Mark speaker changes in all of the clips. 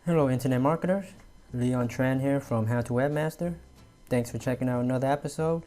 Speaker 1: Hello internet marketers, Leon Tran here from How to Webmaster. Thanks for checking out another episode.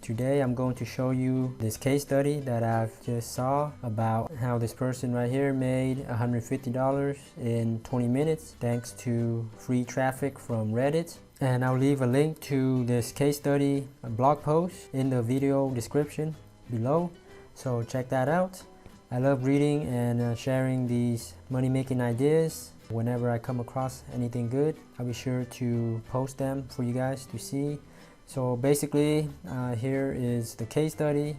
Speaker 1: Today I'm going to show you this case study that I've just saw about how this person right here made $150 in 20 minutes thanks to free traffic from Reddit. And I'll leave a link to this case study blog post in the video description below, so check that out. I love reading and sharing these money-making ideas. Whenever I come across anything good, I'll be sure to post them for you guys to see. So basically, here is the case study.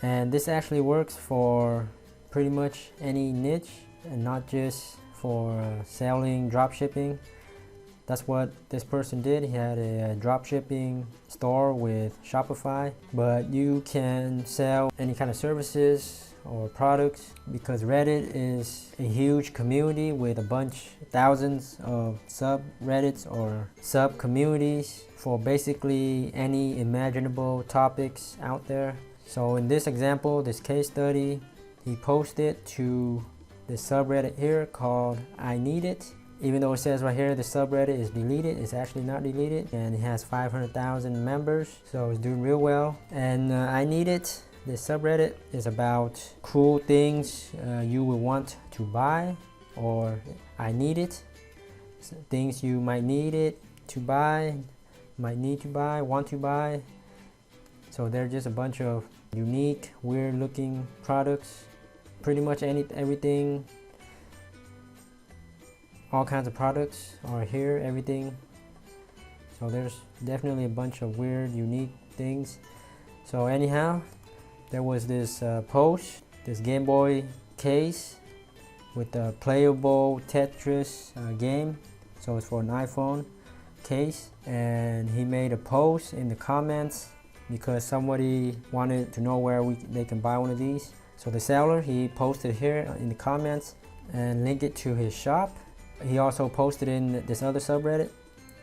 Speaker 1: And this actually works for pretty much any niche and not just for selling dropshipping. That's what this person did. He had a dropshipping store with Shopify, but you can sell any kind of services or products because Reddit is a huge community with thousands of subreddits or sub communities for basically any imaginable topics out there. So in this example, this case study, he posted to the subreddit here called I Need It. Even though it says right here the subreddit is deleted, it's actually not deleted, and it has 500,000 members, so it's doing real well. And I Need It, this subreddit, is about cool things you will want to buy, or I need it, so things you might need it to buy, might need to buy, want to buy. So they're just a bunch of unique, weird looking products, pretty much everything. All kinds of products are here, everything. So there's definitely a bunch of weird, unique things. So anyhow, there was this post, this Game Boy case with a playable Tetris game. So it's for an iPhone case. And he made a post in the comments because somebody wanted to know where they can buy one of these. So the seller, he posted here in the comments and linked it to his shop. He also posted in this other subreddit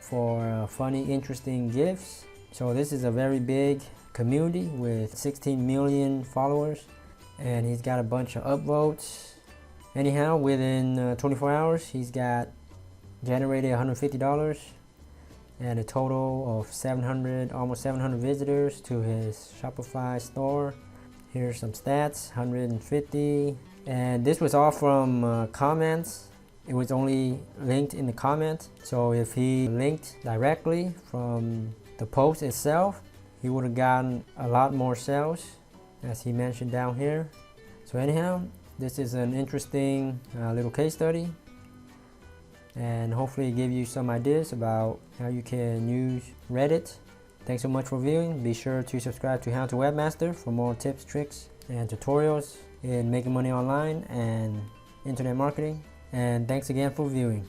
Speaker 1: for funny, interesting gifts. So this is a very big community with 16 million followers, and he's got a bunch of upvotes. Anyhow, within 24 hours, he's got generated $150 and a total of almost 700 visitors to his Shopify store. Here's some stats, 150, and this was all from comments. It was only linked in the comment. So if he linked directly from the post itself, he would have gotten a lot more sales, as he mentioned down here. So anyhow, this is an interesting little case study, and hopefully give you some ideas about how you can use Reddit. Thanks so much for viewing. Be sure to subscribe to How to Webmaster for more tips, tricks, and tutorials in making money online and internet marketing. And thanks again for viewing.